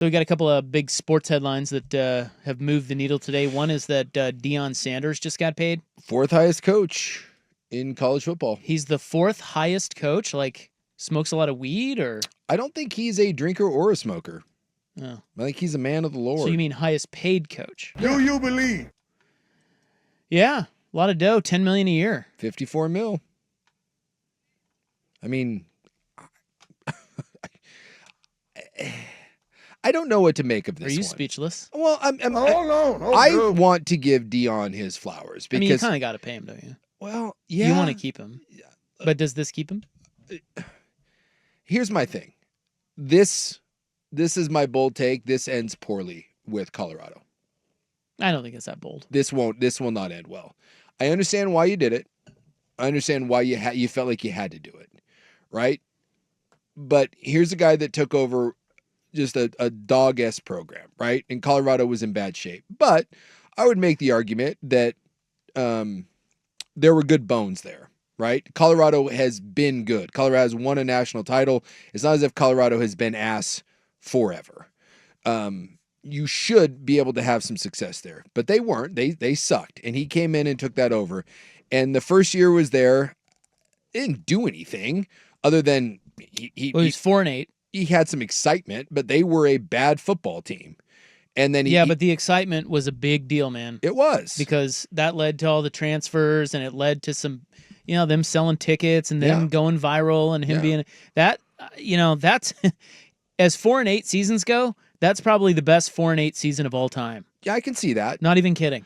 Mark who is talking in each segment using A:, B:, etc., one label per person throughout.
A: So we got a couple of big sports headlines that have moved the needle today. One is that Deion Sanders just got paid.
B: 4th highest coach in college football.
A: He's the 4th highest coach. Like, smokes a lot of weed, or
B: I don't think he's a drinker or a smoker.
A: Oh.
B: I think he's a man of the Lord.
A: So you mean highest paid coach?
C: Do you believe?
A: Yeah, a lot of dough. $10 million a year.
B: 54 mil. I mean, I don't know what to make of this.
A: Are you
B: one.
A: speechless?
B: Well,
C: Hold
B: I
C: on.
B: want to give Deion his flowers because
A: you kind of got to pay him, don't you?
B: Well, yeah,
A: You want to keep him, but does this keep him?
B: Here's my thing. This is my bold take. This ends poorly with Colorado.
A: I don't think it's that bold.
B: This will not end well. I understand why you did it. I understand why you felt like you had to do it, right? But here's a guy that took over just a dog-ass program, right? And Colorado was in bad shape. But I would make the argument that there were good bones there, right? Colorado has been good. Colorado has won a national title. It's not as if Colorado has been ass forever. You should be able to have some success there. But they weren't. They sucked. And he came in and took that over. And the first year was there. He didn't do anything other than
A: he was 4-8.
B: He had some excitement, but they were a bad football team. And then
A: but the excitement was a big deal, man.
B: It was.
A: Because that led to all the transfers, and it led to some, them selling tickets and them going viral and him being that, that's as 4-8 seasons go, that's probably the best 4-8 season of all time.
B: Yeah, I can see that.
A: Not even kidding.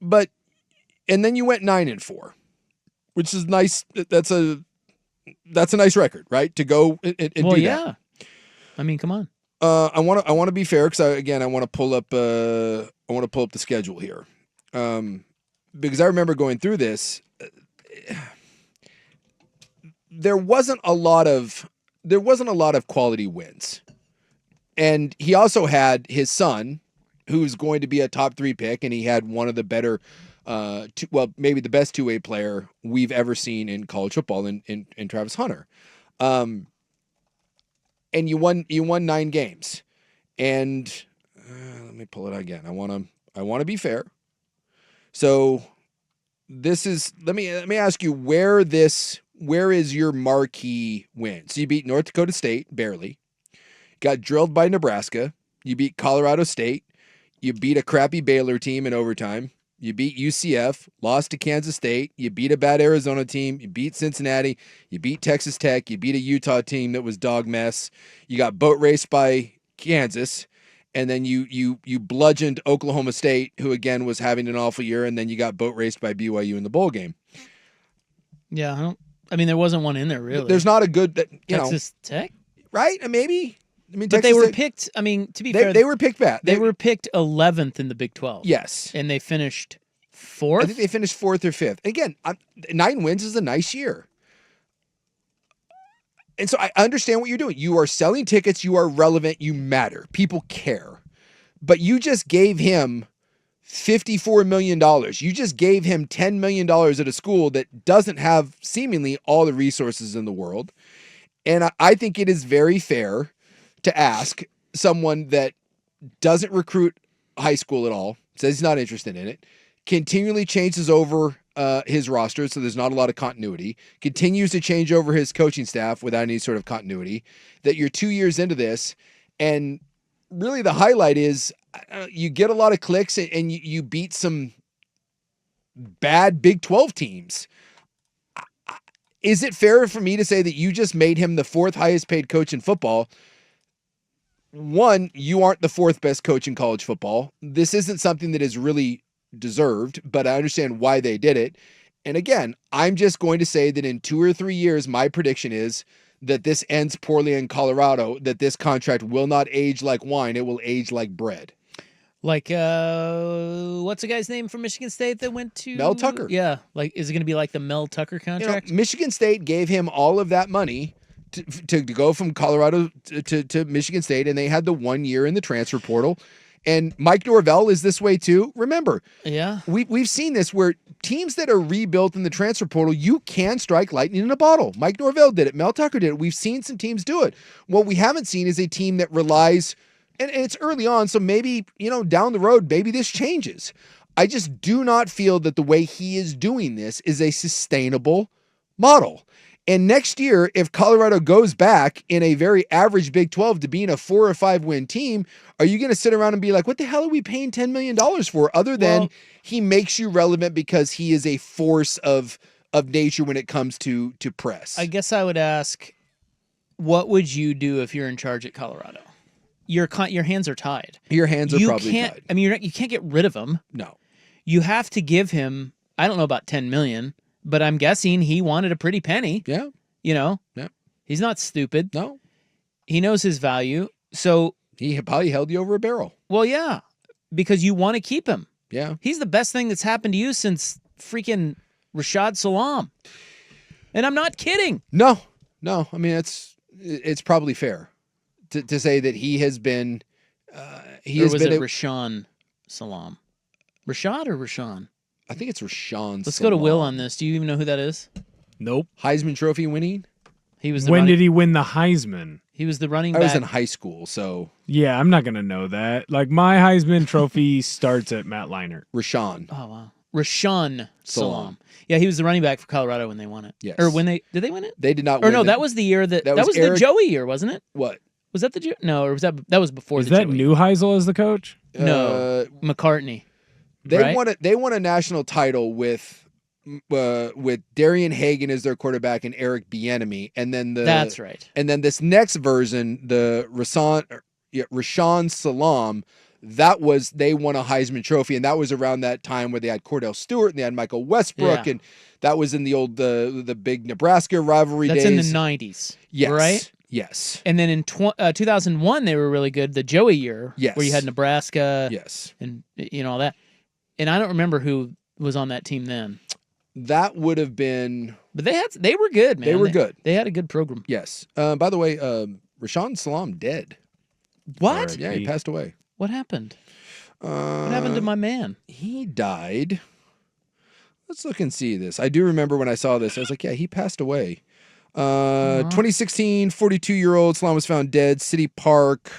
B: And then you went 9-4, which is nice. That's a nice record, right? To go and do that.
A: I mean, come on.
B: I want to be fair because I want to pull up the schedule here, because I remember going through this. There wasn't a lot of quality wins, and he also had his son, who's going to be a top 3 pick, and he had one of the better, maybe the best 2-way player we've ever seen in college football in Travis Hunter. And you won 9 games. And let me pull it out again. I want to be fair. So this is, let me ask you where is your marquee win? So you beat North Dakota State barely. Got drilled by Nebraska. You beat Colorado State. You beat a crappy Baylor team in overtime. You beat UCF, lost to Kansas State. You beat a bad Arizona team. You beat Cincinnati. You beat Texas Tech. You beat a Utah team that was dog mess. You got boat raced by Kansas. And then you bludgeoned Oklahoma State, who again was having an awful year. And then you got boat raced by BYU in the bowl game.
A: Yeah, there wasn't one in there really.
B: There's not a good,
A: Texas Tech,
B: right? Maybe.
A: But Texas they were picked. To be fair,
B: they were picked bad.
A: They were picked 11th in the Big 12.
B: Yes,
A: and they finished 4th.
B: I think they finished 4th or 5th. Again, 9 wins is a nice year. And so I understand what you're doing. You are selling tickets. You are relevant. You matter. People care. But you just gave him $54 million. You just gave him $10 million at a school that doesn't have seemingly all the resources in the world. And I think it is very fair to ask someone that doesn't recruit high school at all, says he's not interested in it, continually changes over his roster, so there's not a lot of continuity, continues to change over his coaching staff without any sort of continuity, that you're 2 years into this, and really the highlight is you get a lot of clicks and you beat some bad Big 12 teams. Is it fair for me to say that you just made him the 4th highest paid coach in football? One, you aren't the 4th best coach in college football. This isn't something that is really deserved, but I understand why they did it. And again, I'm just going to say that in 2 or 3 years, my prediction is that this ends poorly in Colorado, that this contract will not age like wine. It will age like bread.
A: Like, what's the guy's name from Michigan State that went to?
B: Mel Tucker.
A: Yeah. Like, is it going to be like the Mel Tucker contract?
B: Michigan State gave him all of that money to go from Colorado to Michigan State, and they had the 1 year in the transfer portal. And Mike Norvell is this way too. Remember, we've seen this where teams that are rebuilt in the transfer portal, you can strike lightning in a bottle. Mike Norvell did it. Mel Tucker did it. We've seen some teams do it. What we haven't seen is a team that relies and it's early on, so maybe, down the road, maybe this changes. I just do not feel that the way he is doing this is a sustainable model. And next year, if Colorado goes back in a very average Big 12 to being a 4 or 5 win team, are you going to sit around and be like, what the hell are we paying $10 million for? Other than he makes you relevant because he is a force of nature when it comes to press.
A: I guess I would ask, what would you do if you're in charge at Colorado? Your hands are tied.
B: Your hands are probably tied.
A: I mean, you can't get rid of him.
B: No.
A: You have to give him, I don't know about $10 million, but I'm guessing he wanted a pretty penny.
B: Yeah.
A: Yeah. He's not stupid.
B: No.
A: He knows his value. So
B: he probably held you over a barrel.
A: Well, yeah, because you want to keep him.
B: Yeah.
A: He's the best thing that's happened to you since freaking Rashad Salam. And I'm not kidding.
B: No. I mean, it's probably fair to say that he has been.
A: Rashawn Salam? Rashad or Rashawn?
B: I think it's Rashawn.
A: Let's go to Will on this. Do you even know who that is?
D: Nope.
B: Heisman Trophy winning.
A: He was.
D: When did he win the Heisman?
A: He was the running back.
B: I was in high school, so.
D: Yeah, I'm not gonna know that. Like my Heisman Trophy starts at Matt Leinart.
B: Rashawn.
A: Oh wow. Rashawn Salam. Yeah, he was the running back for Colorado when they won it.
B: Yes.
A: Or did they win it?
B: They did not.
A: Or no, that was the year that was the Joey year, wasn't it?
B: What?
A: Was that the no? Or was that was before?
D: Is
A: the
D: that
A: Joey?
D: Neuheisel as the coach?
A: No, McCartney.
B: They won a national title with Darian Hagan as their quarterback and Eric Bieniemy, and then
A: that's right.
B: And then this next version, the Rashawn Salam, they won a Heisman Trophy, and that was around that time where they had Cordell Stewart and they had Michael Westbrook, and that was in the old the big Nebraska rivalry days.
A: That's in the 90s.
B: Yes.
A: Right?
B: Yes.
A: And then in 2001 they were really good, the Joey year,
B: yes,
A: where you had Nebraska,
B: yes,
A: and all that. And I don't remember who was on that team then.
B: That would have been.
A: But they were good, man.
B: They were good.
A: They had a good program.
B: Yes. By the way, Rashawn Salam dead.
A: What?
B: Yeah, he passed away.
A: What happened? What happened to my man?
B: He died. Let's look and see this. I do remember when I saw this. I was like, yeah, he passed away. 2016, 42-year-old Salam was found dead. City Park.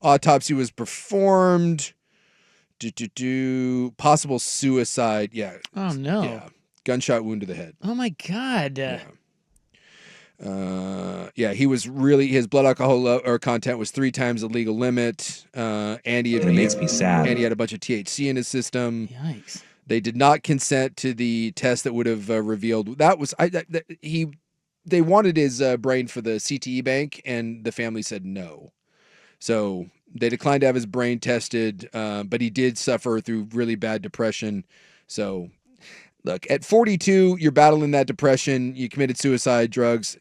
B: Autopsy was performed. Possible suicide. Yeah.
A: Oh, no.
B: Yeah. Gunshot wound to the head.
A: Oh, my God.
B: Yeah. He was really, his blood alcohol or content was 3 times the legal limit. And it
E: makes me sad.
B: And he had a bunch of THC in his system.
A: Yikes.
B: They did not consent to the test that would have revealed that was they wanted his brain for the CTE bank, and the family said no. So they declined to have his brain tested, but he did suffer through really bad depression. So, look, at 42, you're battling that depression. You committed suicide, drugs.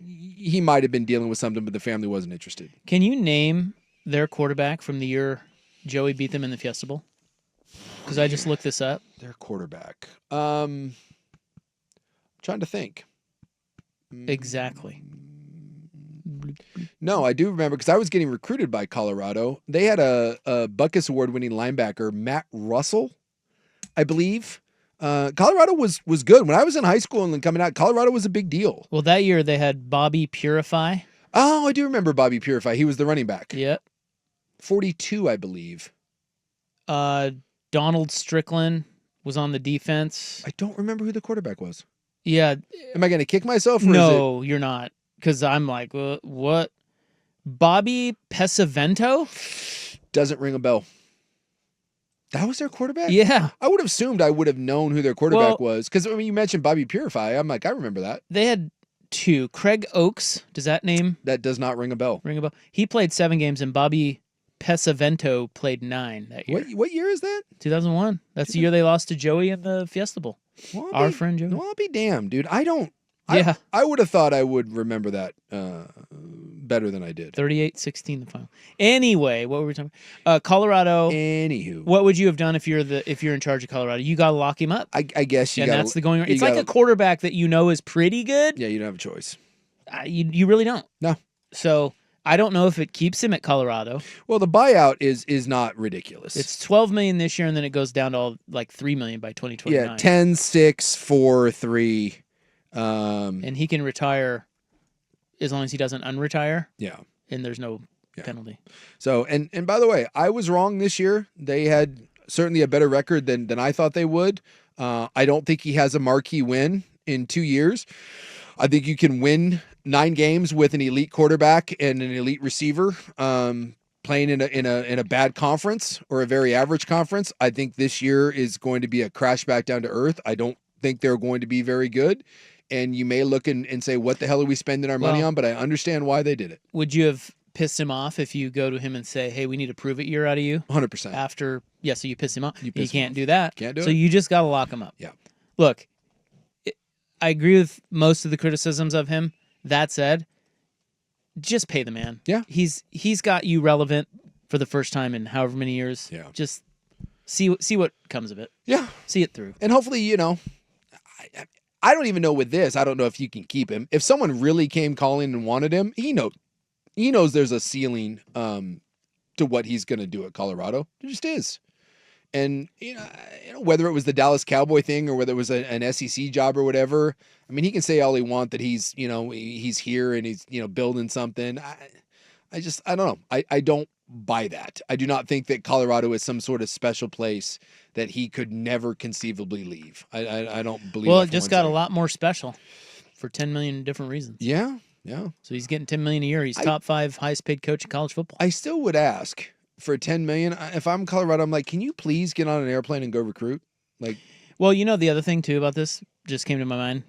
B: He might have been dealing with something, but the family wasn't interested.
A: Can you name their quarterback from the year Joey beat them in the Fiesta Bowl? Because I just looked this up.
B: Their quarterback. Trying to think.
A: Exactly.
B: No, I do remember because I was getting recruited by Colorado. They had a Butkus Award-winning linebacker, Matt Russell, I believe. Colorado was good. When I was in high school and coming out, Colorado was a big deal.
A: Well, that year they had Bobby Purify.
B: Oh, I do remember Bobby Purify. He was the running back.
A: Yep.
B: 42, I believe.
A: Donald Strickland was on the defense.
B: I don't remember who the quarterback was.
A: Yeah.
B: Am I going to kick myself? Or
A: no, you're not. Because I'm like, what? Bobby Pesavento?
B: Doesn't ring a bell. That was their quarterback?
A: Yeah.
B: I would have assumed I would have known who their quarterback was. Because when you mentioned Bobby Purify, I'm like, I remember that.
A: They had 2. Craig Oakes. Does that name?
B: That does not ring a bell.
A: Ring a bell. He played 7 games, and Bobby Pesavento played 9 that year.
B: What year is that?
A: 2001. That's the year they lost to Joey in the Fiesta Bowl. Our friend Joey.
B: Well, I'll be damned, dude.
A: Yeah.
B: I would have thought I would remember that better than I did.
A: 38-16 the final. Anyway, what were we talking about? Colorado.
B: Anywho.
A: What would you have done if you're in charge of Colorado? You got to lock him up.
B: I guess you got.
A: And that's the going. It's like a quarterback that you know is pretty good.
B: Yeah, you don't have a choice.
A: You really don't.
B: No.
A: So I don't know if it keeps him at Colorado.
B: Well, the buyout is not ridiculous.
A: It's $12 million this year, and then it goes down to like $3 million by 2029.
B: Yeah, 10, 6, 4, 3.
A: And he can retire as long as he doesn't unretire.
B: Yeah.
A: And there's no penalty.
B: So, and by the way, I was wrong this year. They had certainly a better record than I thought they would. I don't think he has a marquee win in 2 years. I think you can win 9 games with an elite quarterback and an elite receiver. Playing in a bad conference or a very average conference. I think this year is going to be a crash back down to earth. I don't think they're going to be very good. And you may look and say, what the hell are we spending our money on? But I understand why they did it.
A: Would you have pissed him off if you go to him and say, hey, we need a prove it year out of you?
B: 100%.
A: After, so you piss him off. You
B: piss him
A: can't
B: off.
A: do that.
B: Can't do
A: so
B: it.
A: you just got to lock him up.
B: Yeah.
A: Look, I agree with most of the criticisms of him. That said, just pay the man.
B: Yeah.
A: He's got you relevant for the first time in however many years.
B: Yeah.
A: Just see what comes of it.
B: Yeah.
A: See it through.
B: And hopefully, I don't even know with this. I don't know if you can keep him. If someone really came calling and wanted him, he knows there's a ceiling to what he's going to do at Colorado. There just is. And whether it was the Dallas Cowboy thing or whether it was an SEC job or whatever, I mean, he can say all he wants that he's here and he's building something. I don't know. I don't buy that. I do not think that Colorado is some sort of special place that he could never conceivably leave. I don't believe.
A: Well, it just got a lot more special for 10 million different reasons.
B: Yeah. Yeah.
A: So he's getting 10 million a year. He's top 5 highest paid coach in college football.
B: I still would ask for 10 million. If I'm Colorado, I'm like, can you please get on an airplane and go recruit? Like,
A: well, the other thing too about this just came to my mind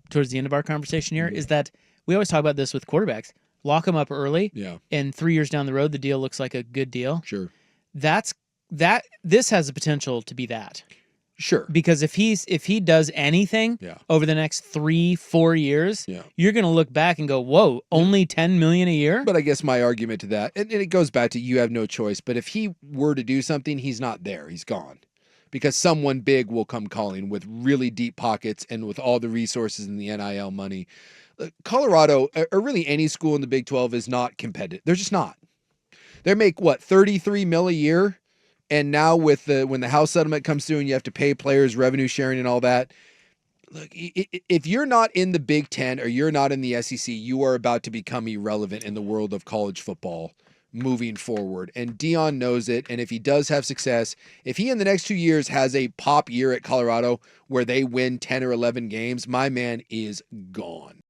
A: towards the end of our conversation here is that we always talk about this with quarterbacks. Lock them up early.
B: Yeah.
A: And 3 years down the road, the deal looks like a good deal.
B: Sure.
A: This has the potential to be that.
B: Sure.
A: Because if he does anything over the next 3-4 years, you're going to look back and go, whoa, only 10 million a year?
B: But I guess my argument to that, and it goes back to you have no choice, but if he were to do something, he's not there. He's gone. Because someone big will come calling with really deep pockets and with all the resources and the NIL money. Colorado, or really any school in the Big 12, is not competitive. They're just not. They make, $33 million a year? And now with when the House settlement comes through and you have to pay players revenue sharing and all that, look, if you're not in the Big 10 or you're not in the SEC, you are about to become irrelevant in the world of college football moving forward. And Deion knows it. And if he does have success, if he in the next 2 years has a pop year at Colorado where they win 10 or 11 games, my man is gone.